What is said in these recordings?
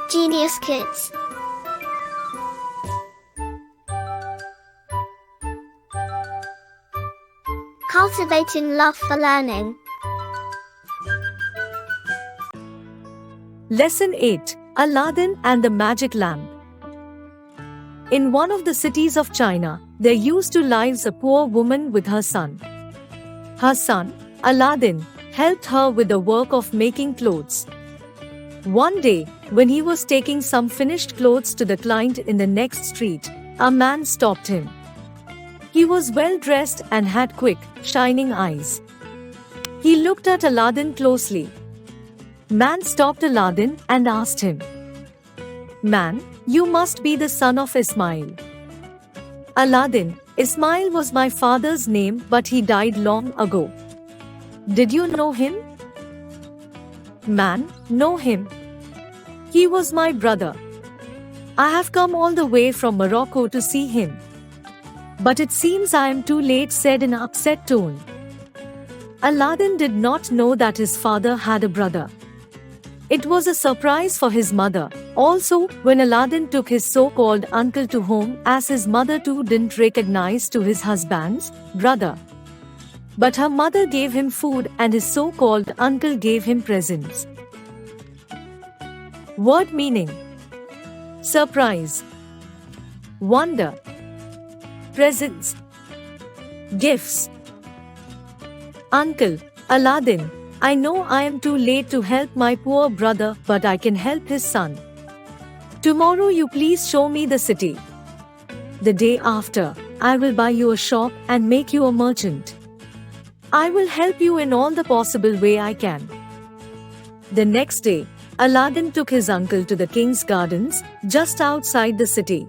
Genius Kids. Cultivating love for learning. Lesson 8: Aladdin and the Magic Lamp. In one of the cities of China, there used to live a poor woman with her son. Her son, Aladdin, helped her with the work of making clothes. One day, when he was taking some finished clothes to the client in the next street, a man stopped him. He was well dressed and had quick, shining eyes. He looked at Aladdin closely. Man stopped Aladdin and asked him, "Man, you must be the son of Ismail." Aladdin: "Ismail was my father's name, but he died long ago." "Did you know him?" Man: "Know him. He was my brother. I have come all the way from Morocco to see him. But it seems I am too late," said in an upset tone. Aladdin did not know that his father had a brother. It was a surprise for his mother. Also, when Aladdin took his so-called uncle to home, as his mother too didn't recognize to his husband's brother. But her mother gave him food and his so-called uncle gave him presents. Word meaning: surprise, wonder, presents, gifts. Uncle: "Aladdin, I know I am too late to help my poor brother, but I can help his son. Tomorrow you please show me the city. The day after, I will buy you a shop and make you a merchant. I will help you in all the possible way I can." The next day, Aladdin took his uncle to the king's gardens, just outside the city.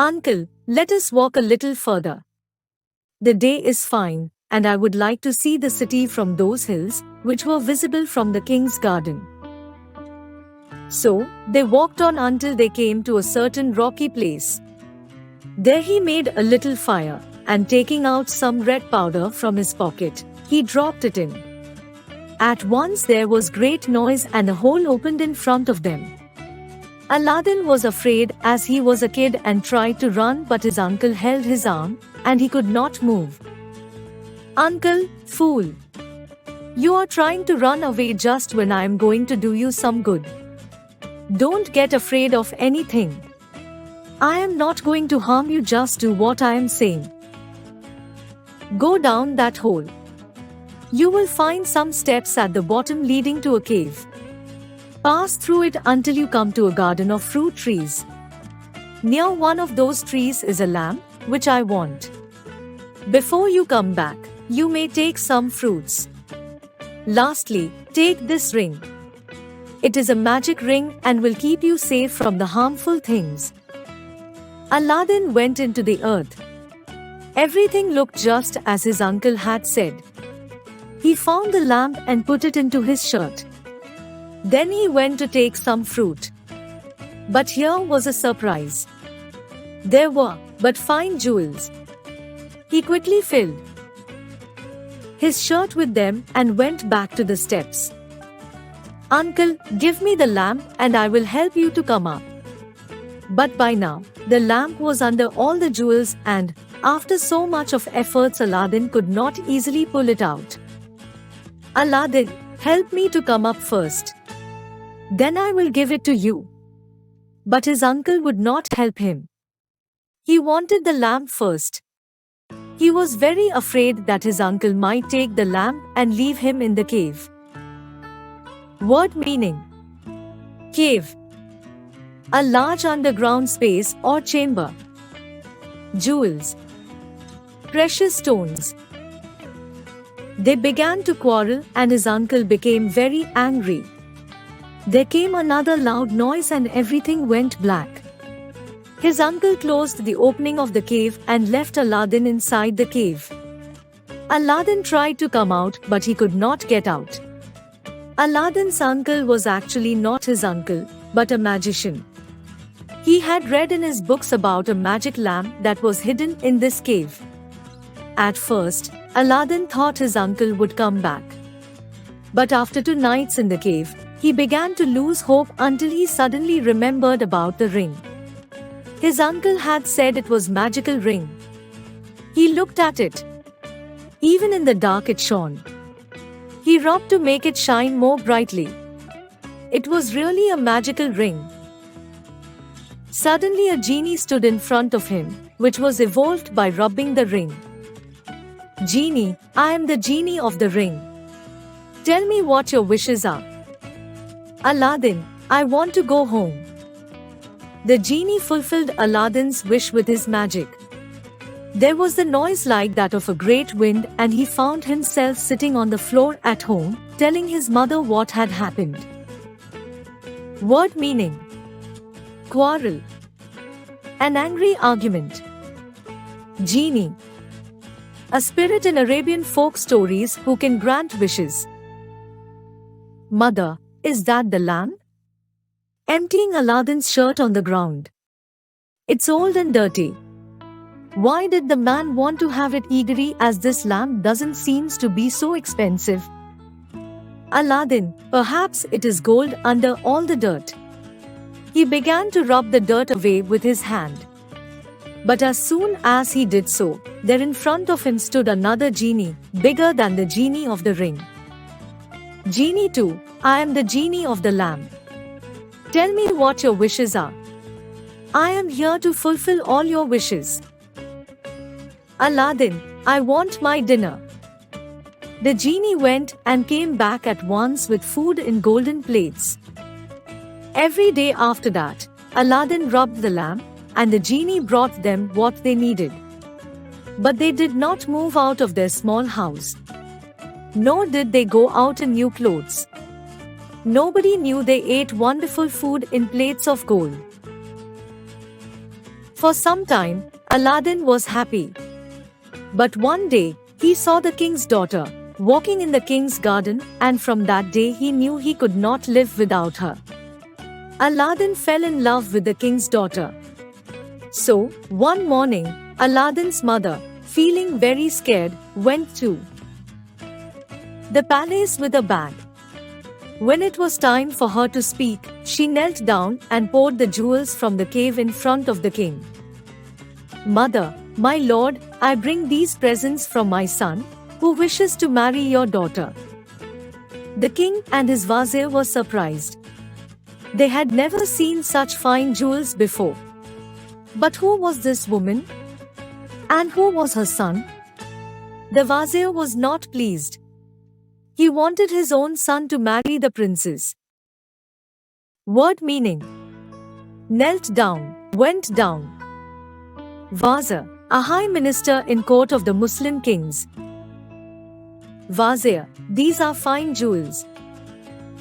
"Uncle, let us walk a little further. The day is fine, and I would like to see the city from those hills, which were visible from the king's garden." So, they walked on until they came to a certain rocky place. There he made a little fire, and taking out some red powder from his pocket, he dropped it in. At once there was great noise and a hole opened in front of them. Aladdin was afraid as he was a kid and tried to run, but his uncle held his arm, and he could not move. "Uncle, fool! You are trying to run away just when I am going to do you some good. Don't get afraid of anything. I am not going to harm you, just do what I am saying. Go down that hole. You will find some steps at the bottom leading to a cave. Pass through it until you come to a garden of fruit trees. Near one of those trees is a lamp, which I want. Before you come back, you may take some fruits. Lastly, take this ring. It is a magic ring and will keep you safe from the harmful things." Aladdin went into the earth. Everything looked just as his uncle had said. He found the lamp and put it into his shirt. Then he went to take some fruit. But here was a surprise. There were but fine jewels. He quickly filled his shirt with them and went back to the steps. "Uncle, give me the lamp and I will help you to come up." But by now, the lamp was under all the jewels and, after so much of efforts, Aladdin could not easily pull it out. "Aladdin, help me to come up first. Then I will give it to you." But his uncle would not help him. He wanted the lamp first. He was very afraid that his uncle might take the lamp and leave him in the cave. Word meaning: cave, a large underground space or chamber. Jewels, precious stones. They began to quarrel and his uncle became very angry. There came another loud noise and everything went black. His uncle closed the opening of the cave and left Aladdin inside the cave. Aladdin tried to come out, but he could not get out. Aladdin's uncle was actually not his uncle, but a magician. He had read in his books about a magic lamp that was hidden in this cave. At first, Aladdin thought his uncle would come back. But after 2 nights in the cave, He began to lose hope until he suddenly remembered about the ring. His uncle had said it was magical ring. He looked at it. Even in the dark it shone. He rubbed to make it shine more brightly. It was really a magical ring. Suddenly a genie stood in front of him, which was evolved by rubbing the ring. Genie, I am the genie of the ring. Tell me what your wishes are. Aladdin, I want to go home. The genie fulfilled Aladdin's wish with his magic. There was the noise like that of a great wind, and he found himself sitting on the floor at home, telling his mother what had happened. Word meaning: quarrel, an angry argument. Genie, a spirit in Arabian folk stories who can grant wishes. Mother, is that the lamp? Emptying Aladdin's shirt on the ground. It's old and dirty. Why did the man want to have it eagerly, as this lamp doesn't seem to be so expensive? Aladdin, perhaps it is gold under all the dirt. He began to rub the dirt away with his hand. But as soon as he did so, there in front of him stood another genie, bigger than the genie of the ring. Genie 2, I am the genie of the lamp. Tell me what your wishes are. I am here to fulfill all your wishes. Aladdin, I want my dinner. The genie went and came back at once with food in golden plates. Every day after that, Aladdin rubbed the lamp, and the genie brought them what they needed. But they did not move out of their small house. Nor did they go out in new clothes. Nobody knew they ate wonderful food in plates of gold. For some time, Aladdin was happy. But one day, he saw the king's daughter walking in the king's garden, and from that day he knew he could not live without her. Aladdin fell in love with the king's daughter. So, one morning, Aladdin's mother, feeling very scared, went to the palace with a bag. When it was time for her to speak, she knelt down and poured the jewels from the cave in front of the king. Mother, my lord, I bring these presents from my son, who wishes to marry your daughter. The king and his vizier were surprised. They had never seen such fine jewels before. But who was this woman? And who was her son? The vizier was not pleased. He wanted his own son to marry the princess. Word meaning: knelt down, went down. Vizier, a high minister in court of the Muslim kings. Vizier, these are fine jewels.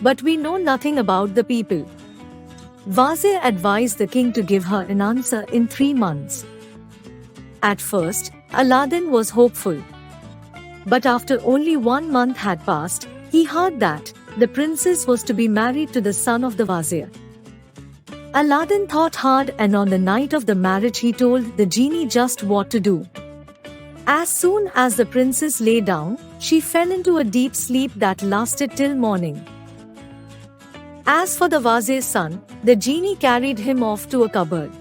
But we know nothing about the people. Vizier advised the king to give her an answer in 3 months. At first, Aladdin was hopeful. But after only 1 month had passed, he heard that the princess was to be married to the son of the vizier. Aladdin thought hard, and on the night of the marriage he told the genie just what to do. As soon as the princess lay down, she fell into a deep sleep that lasted till morning. As for the vizier's son, the genie carried him off to a cupboard.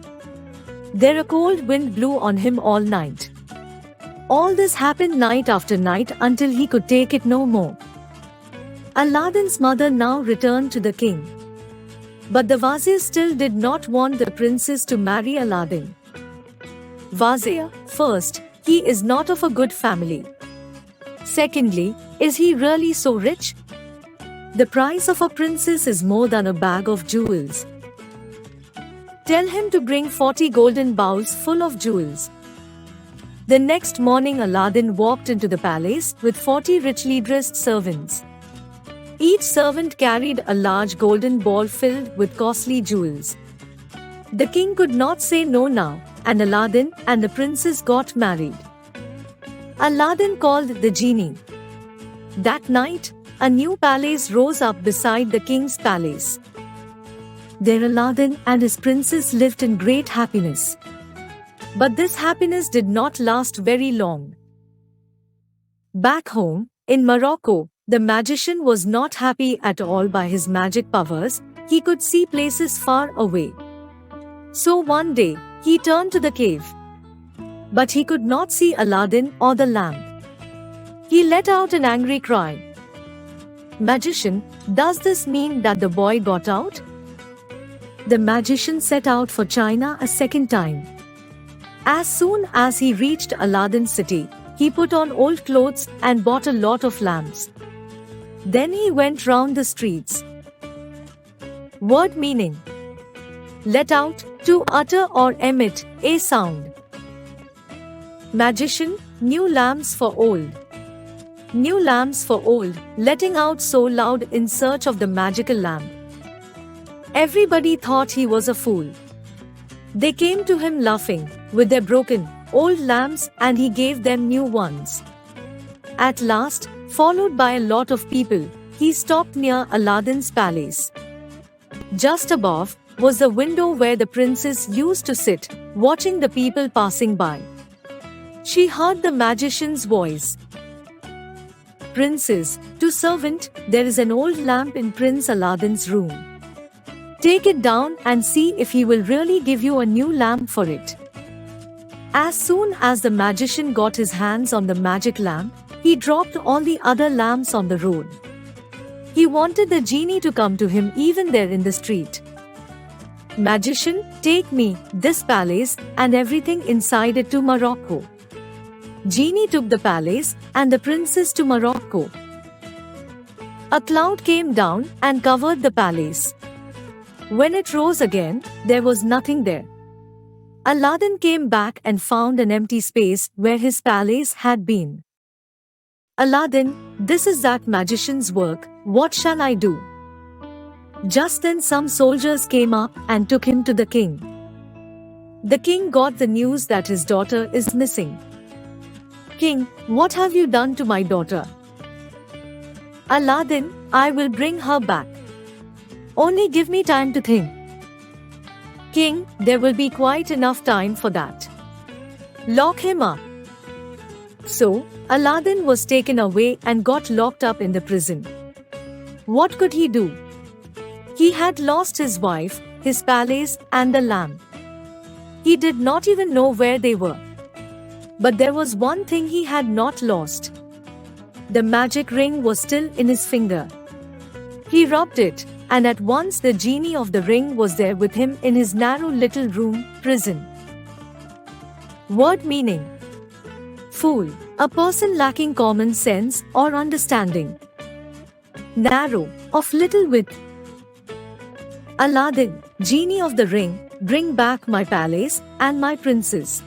There a cold wind blew on him all night. All this happened night after night until he could take it no more. Aladdin's mother now returned to the king. But the vizier still did not want the princess to marry Aladdin. Vizier, first, he is not of a good family. Secondly, is he really so rich? The price of a princess is more than a bag of jewels. Tell him to bring 40 golden bowls full of jewels. The next morning Aladdin walked into the palace with 40 richly dressed servants. Each servant carried a large golden ball filled with costly jewels. The king could not say no now, and Aladdin and the princess got married. Aladdin called the genie. That night, a new palace rose up beside the king's palace. There Aladdin and his princess lived in great happiness. But this happiness did not last very long. Back home, in Morocco, The magician was not happy at all by his magic powers. He could see places far away. So one day, he turned to the cave. But he could not see Aladdin or the lamp. He let out an angry cry. Magician, does this mean that the boy got out? The magician set out for China a second time. As soon as he reached Aladdin's city, he put on old clothes and bought a lot of lamps. Then he went round the streets. Word meaning: let out, to utter or emit a sound. Magician, new lamps for old. New lamps for old, letting out so loud in search of the magical lamp. Everybody thought he was a fool. They came to him laughing, with their broken, old lamps, and he gave them new ones. At last, followed by a lot of people, he stopped near Aladdin's palace. Just above was the window where the princess used to sit, watching the people passing by. She heard the magician's voice. Princess, to servant, there is an old lamp in Prince Aladdin's room. Take it down and see if he will really give you a new lamp for it. As soon as the magician got his hands on the magic lamp, he dropped all the other lamps on the road. He wanted the genie to come to him even there in the street. Magician, take me, this palace, and everything inside it to Morocco. Genie took the palace and the princess to Morocco. A cloud came down and covered the palace. When it rose again, there was nothing there. Aladdin came back and found an empty space where his palace had been. Aladdin, this is that magician's work, what shall I do? Just then some soldiers came up and took him to the king. The king got the news that his daughter is missing. King, what have you done to my daughter? Aladdin, I will bring her back. Only give me time to think. King, there will be quite enough time for that. Lock him up. So, Aladdin was taken away and got locked up in the prison. What could he do? He had lost his wife, his palace, and the lamp. He did not even know where they were. But there was one thing he had not lost. The magic ring was still in his finger. He rubbed it, and at once the genie of the ring was there with him in his narrow little room, prison. Word meaning: fool, a person lacking common sense or understanding. Narrow, of little width. Aladdin, genie of the ring, bring back my palace and my princess.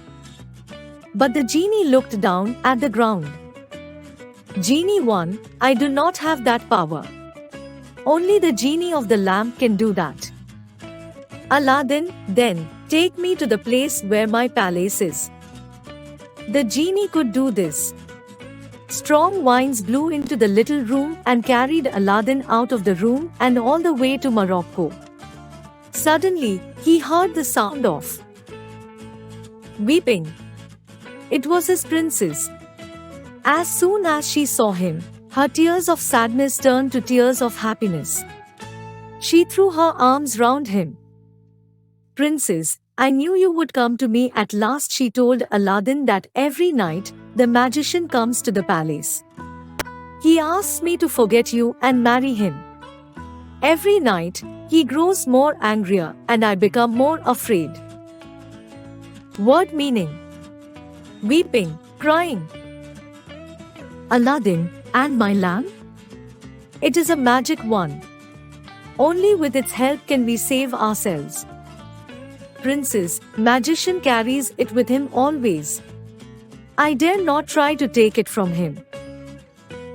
But the genie looked down at the ground. Genie 1, I do not have that power. Only the genie of the lamp can do that. Aladdin, then, take me to the place where my palace is. The genie could do this. Strong winds blew into the little room and carried Aladdin out of the room and all the way to Morocco. Suddenly, he heard the sound of weeping. It was his princess. As soon as she saw him, her tears of sadness turned to tears of happiness. She threw her arms round him. Princess, I knew you would come to me at last, she told Aladdin that every night, the magician comes to the palace. He asks me to forget you and marry him. Every night, he grows more angrier and I become more afraid. Word meaning: weeping, crying. Aladdin, and my lamp? It is a magic one. Only with its help can we save ourselves. Princess, magician carries it with him always. I dare not try to take it from him.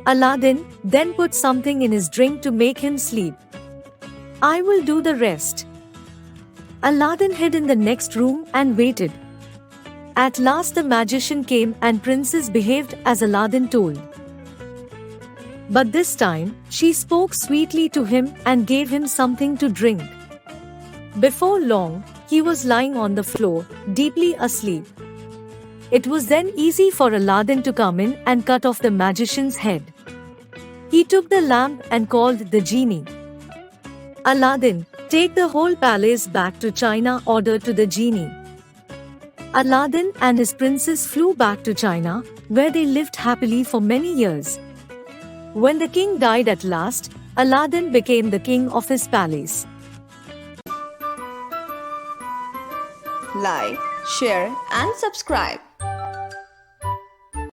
Aladdin, then put something in his drink to make him sleep. I will do the rest. Aladdin hid in the next room and waited. At last the magician came and princess behaved as Aladdin told. But this time, she spoke sweetly to him and gave him something to drink. Before long, he was lying on the floor, deeply asleep. It was then easy for Aladdin to come in and cut off the magician's head. He took the lamp and called the genie. Aladdin, take the whole palace back to China, ordered to the genie. Aladdin and his princess flew back to China, where they lived happily for many years. When the king died at last, Aladdin became the king of his palace. Like, share and subscribe.